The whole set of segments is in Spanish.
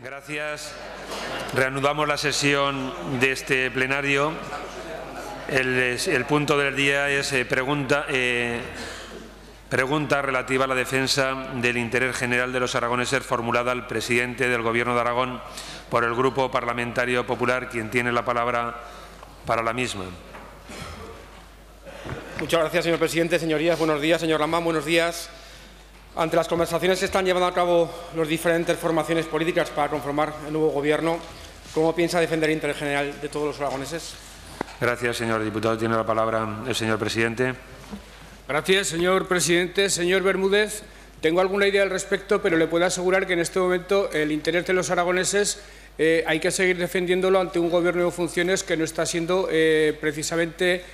Gracias. Reanudamos la sesión de este plenario. El punto del día es pregunta relativa a la defensa del interés general de los aragoneses formulada al presidente del Gobierno de Aragón por el Grupo Parlamentario Popular, quien tiene la palabra para la misma. Muchas gracias, señor presidente. Señorías, buenos días. Señor Lambán, buenos días. Ante las conversaciones que están llevando a cabo las diferentes formaciones políticas para conformar el nuevo Gobierno, ¿cómo piensa defender el interés general de todos los aragoneses? Gracias, señor diputado. Tiene la palabra el señor presidente. Gracias, señor presidente. Señor Bermúdez, tengo alguna idea al respecto, pero le puedo asegurar que en este momento el interés de los aragoneses hay que seguir defendiéndolo ante un Gobierno de funciones que no está siendo precisamente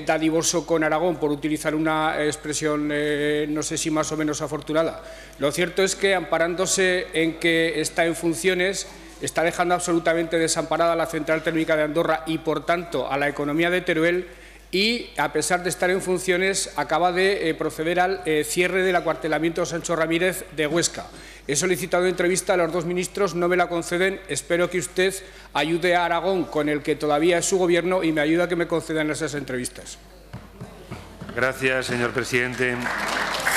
dadivoso con Aragón, por utilizar una expresión no sé si más o menos afortunada. Lo cierto es que, amparándose en que está en funciones, está dejando absolutamente desamparada a la central térmica de Andorra y, por tanto, a la economía de Teruel, y, a pesar de estar en funciones, acaba de proceder al cierre del acuartelamiento Sancho Ramírez de Huesca. He solicitado entrevista a los dos ministros, no me la conceden. Espero que usted ayude a Aragón, con el que todavía es su Gobierno, y me ayude a que me concedan esas entrevistas. Gracias, señor presidente.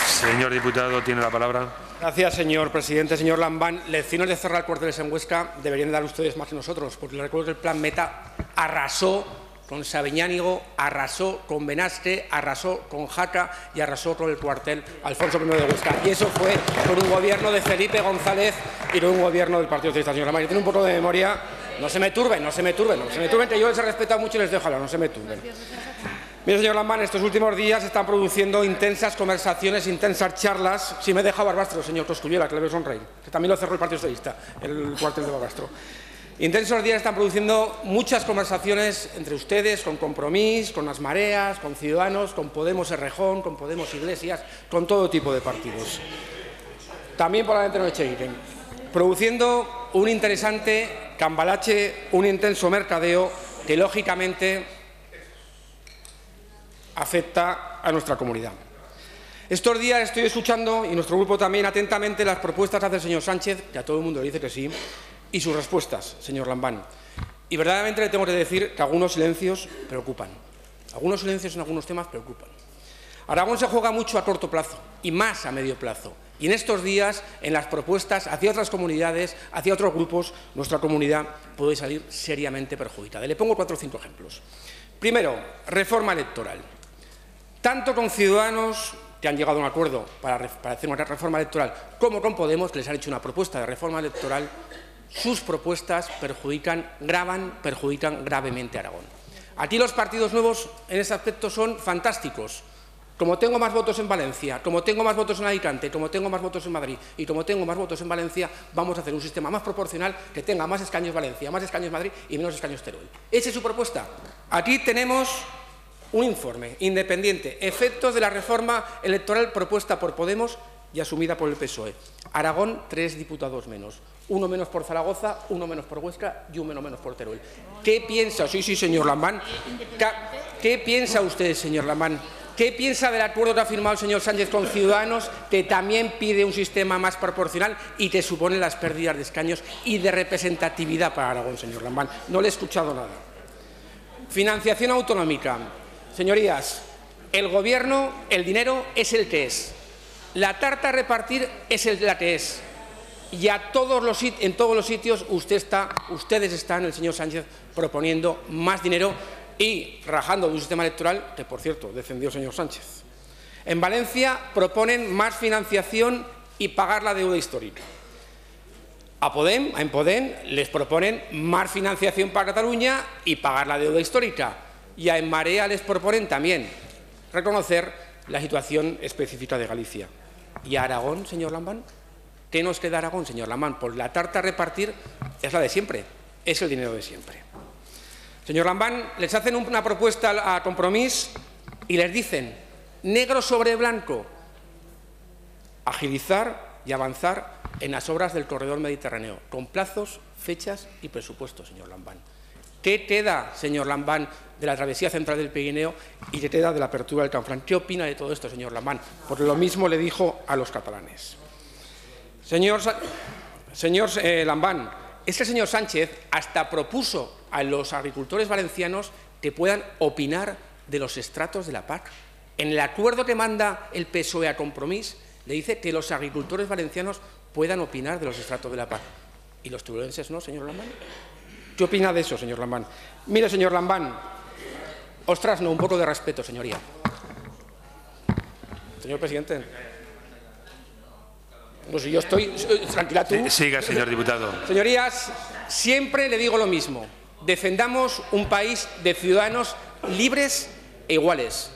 Señor diputado, tiene la palabra. Gracias, señor presidente. Señor Lambán, lecciones de cerrar cuarteles en Huesca deberían dar ustedes más que nosotros, porque les recuerdo que el Plan Meta arrasó con Sabiñánigo, arrasó con Benasque, arrasó con Jaca y arrasó con el cuartel Alfonso I de Huesca. Y eso fue por un Gobierno de Felipe González y no un Gobierno del Partido Socialista. Señor Lambán, yo tengo un poco de memoria. No se me turben, que yo les he respetado mucho y les dejo hablar, no se me turben. Mire, señor Lambán, estos últimos días se están produciendo intensas conversaciones, intensas charlas. Si me deja Barbastro, señor Cosculluela, que le veo sonreír, que también lo cerró el Partido Socialista, el cuartel de Barbastro. Intensos días están produciendo muchas conversaciones entre ustedes, con Compromís, con las Mareas, con Ciudadanos, con Podemos Errejón, con Podemos Iglesias, con todo tipo de partidos. También por la de Echeguren, produciendo un interesante cambalache, un intenso mercadeo que, lógicamente, afecta a nuestra comunidad. Estos días estoy escuchando, y nuestro grupo también, atentamente las propuestas que hace el señor Sánchez, que a todo el mundo le dice que sí, y sus respuestas, señor Lambán. Y verdaderamente le tengo que decir que algunos silencios preocupan. Algunos silencios en algunos temas preocupan. Aragón se juega mucho a corto plazo y más a medio plazo. Y en estos días, en las propuestas hacia otras comunidades, hacia otros grupos, nuestra comunidad puede salir seriamente perjudicada. Le pongo 4 o 5 ejemplos. Primero, reforma electoral. Tanto con Ciudadanos, que han llegado a un acuerdo para hacer una reforma electoral, como con Podemos, que les han hecho una propuesta de reforma electoral, sus propuestas perjudican gravemente a Aragón. Aquí los partidos nuevos en ese aspecto son fantásticos. Como tengo más votos en Valencia, como tengo más votos en Alicante, como tengo más votos en Madrid y como tengo más votos en Valencia, vamos a hacer un sistema más proporcional que tenga más escaños Valencia, más escaños Madrid y menos escaños Teruel. Esa es su propuesta. Aquí tenemos un informe independiente, efectos de la reforma electoral propuesta por Podemos y asumida por el PSOE. Aragón, 3 diputados menos. 1 menos por Zaragoza, 1 menos por Huesca y 1 menos por Teruel. ¿Qué piensa? Sí, señor Lambán. ¿Qué piensa usted, señor Lambán? ¿Qué piensa del acuerdo que ha firmado el señor Sánchez con Ciudadanos, que también pide un sistema más proporcional y que supone las pérdidas de escaños y de representatividad para Aragón, señor Lambán? No le he escuchado nada. Financiación autonómica. Señorías, el Gobierno, el dinero es el que es. La tarta a repartir es la que es. Y en todos los sitios ustedes están, el señor Sánchez, proponiendo más dinero y rajando de un sistema electoral que, por cierto, defendió el señor Sánchez. En Valencia proponen más financiación y pagar la deuda histórica. En Podem les proponen más financiación para Cataluña y pagar la deuda histórica. Y a En Marea les proponen también reconocer la situación específica de Galicia. ¿Y a Aragón, señor Lambán? ¿Qué nos queda a Aragón, señor Lambán? Pues la tarta a repartir es la de siempre, es el dinero de siempre. Señor Lambán, les hacen una propuesta a Compromís y les dicen, negro sobre blanco, agilizar y avanzar en las obras del corredor mediterráneo, con plazos, fechas y presupuestos, señor Lambán. ¿Qué queda, señor Lambán, de la travesía central del Pirineo y qué queda de la apertura del Canfranc? ¿Qué opina de todo esto, señor Lambán? Porque lo mismo le dijo a los catalanes. Señor Señor Lambán, es que el señor Sánchez hasta propuso a los agricultores valencianos que puedan opinar de los estratos de la PAC. En el acuerdo que manda el PSOE a Compromís, le dice que los agricultores valencianos puedan opinar de los estratos de la PAC. ¿Y los tubulenses no, señor Lambán? ¿Qué opina de eso, señor Lambán? Mire, señor Lambán, ostras, no, un poco de respeto, señoría. Señor presidente. No, si yo estoy... Tranquila tú. Siga, señor diputado. Señorías, siempre le digo lo mismo. Defendamos un país de ciudadanos libres e iguales.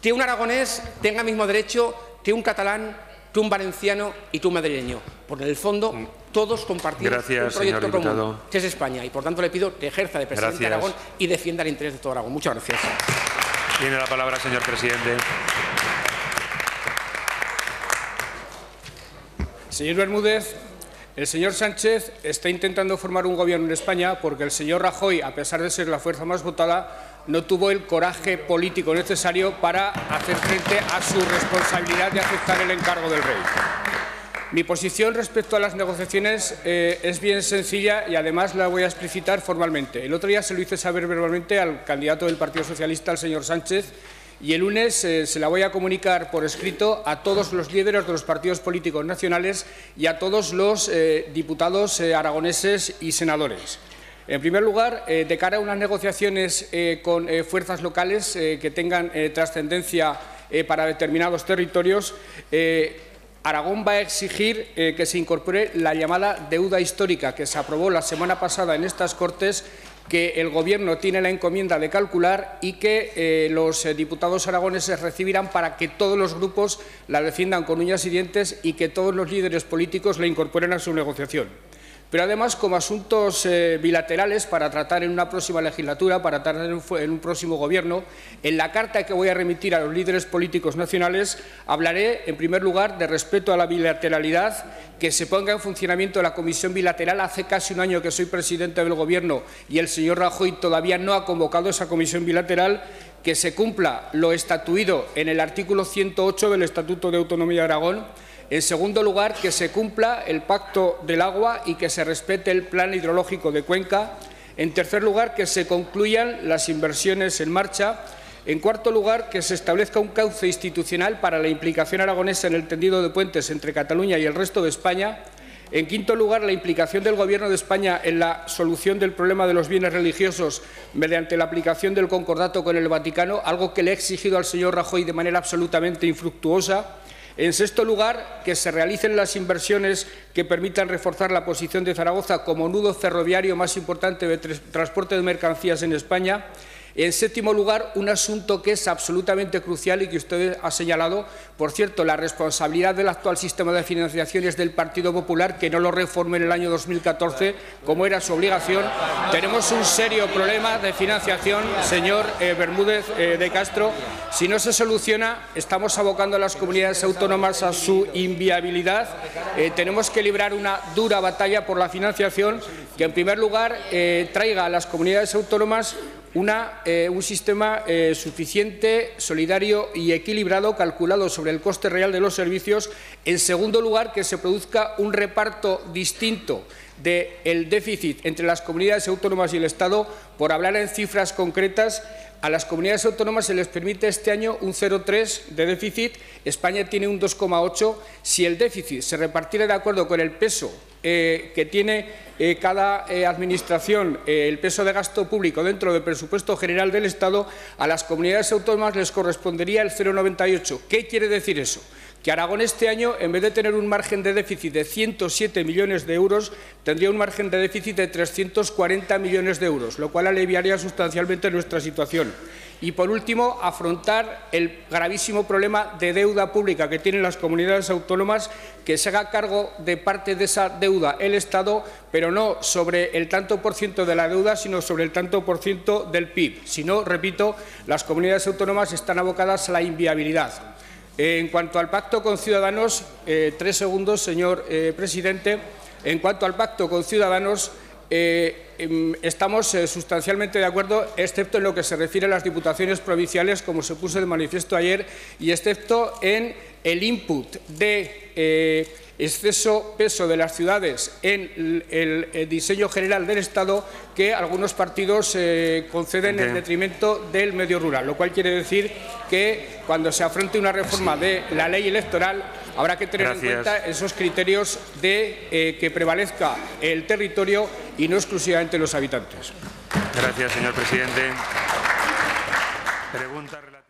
Que un aragonés tenga el mismo derecho que un catalán, que un valenciano y que un madrileño. Porque en el fondo todos compartimos un proyecto común, que es España. Y por tanto le pido que ejerza de presidente de Aragón y defienda el interés de todo Aragón. Muchas gracias. Tiene la palabra, señor presidente. Señor Bermúdez, el señor Sánchez está intentando formar un gobierno en España porque el señor Rajoy, a pesar de ser la fuerza más votada, no tuvo el coraje político necesario para hacer frente a su responsabilidad de aceptar el encargo del rey. Mi posición respecto a las negociaciones es bien sencilla y además la voy a explicitar formalmente. El otro día se lo hice saber verbalmente al candidato del Partido Socialista, al señor Sánchez, y el lunes se la voy a comunicar por escrito a todos los líderes de los partidos políticos nacionales y a todos los diputados aragoneses y senadores. En primer lugar, de cara a unas negociaciones con fuerzas locales que tengan trascendencia para determinados territorios, Aragón va a exigir que se incorpore la llamada deuda histórica que se aprobó la semana pasada en estas Cortes, que el Gobierno tiene la encomienda de calcular y que los diputados aragoneses recibirán para que todos los grupos la defiendan con uñas y dientes y que todos los líderes políticos la incorporen a su negociación. Pero además, como asuntos bilaterales para tratar en una próxima legislatura, para tratar en un próximo Gobierno, en la carta que voy a remitir a los líderes políticos nacionales hablaré, en primer lugar, de respeto a la bilateralidad, que se ponga en funcionamiento la Comisión Bilateral. Hace casi un año que soy presidente del Gobierno y el señor Rajoy todavía no ha convocado esa Comisión Bilateral, que se cumpla lo estatuido en el artículo 108 del Estatuto de Autonomía de Aragón. En segundo lugar, que se cumpla el Pacto del Agua y que se respete el Plan Hidrológico de Cuenca. En tercer lugar, que se concluyan las inversiones en marcha. En cuarto lugar, que se establezca un cauce institucional para la implicación aragonesa en el tendido de puentes entre Cataluña y el resto de España. En quinto lugar, la implicación del Gobierno de España en la solución del problema de los bienes religiosos mediante la aplicación del concordato con el Vaticano, algo que le he exigido al señor Rajoy de manera absolutamente infructuosa. En sexto lugar, que se realicen las inversiones que permitan reforzar la posición de Zaragoza como nudo ferroviario más importante de transporte de mercancías en España. En séptimo lugar, un asunto que es absolutamente crucial y que usted ha señalado. Por cierto, la responsabilidad del actual sistema de financiación es del Partido Popular, que no lo reformó en el año 2014, como era su obligación. Tenemos un serio problema de financiación, señor Bermúdez de Castro. Si no se soluciona, estamos abocando a las comunidades autónomas a su inviabilidad. Tenemos que librar una dura batalla por la financiación que, en primer lugar, traiga a las comunidades autónomas un sistema suficiente, solidario y equilibrado, calculado sobre el coste real de los servicios. En segundo lugar, que se produzca un reparto distinto del déficit entre las comunidades autónomas y el Estado. Por hablar en cifras concretas, a las comunidades autónomas se les permite este año un 0,3 de déficit, España tiene un 2,8. Si el déficit se repartiera de acuerdo con el peso que tiene cada administración, el peso de gasto público dentro del presupuesto general del Estado, a las comunidades autónomas les correspondería el 0,98. ¿Qué quiere decir eso? Que Aragón este año, en vez de tener un margen de déficit de 107 millones de euros, tendría un margen de déficit de 340 millones de euros, lo cual aliviaría sustancialmente nuestra situación. Y, por último, afrontar el gravísimo problema de deuda pública que tienen las comunidades autónomas, que se haga cargo de parte de esa deuda el Estado, pero no sobre el tanto por ciento de la deuda, sino sobre el tanto por ciento del PIB. Si no, repito, las comunidades autónomas están abocadas a la inviabilidad. En cuanto al pacto con Ciudadanos, 3 segundos, señor presidente. En cuanto al pacto con Ciudadanos, estamos sustancialmente de acuerdo, excepto en lo que se refiere a las diputaciones provinciales, como se puso de manifiesto ayer, y excepto en el input de exceso peso de las ciudades en el diseño general del Estado que algunos partidos conceden en detrimento del medio rural, lo cual quiere decir que cuando se afronte una reforma de la ley electoral habrá que tener en cuenta esos criterios de que prevalezca el territorio y no exclusivamente los habitantes. Gracias, señor presidente. Pregunta relativa.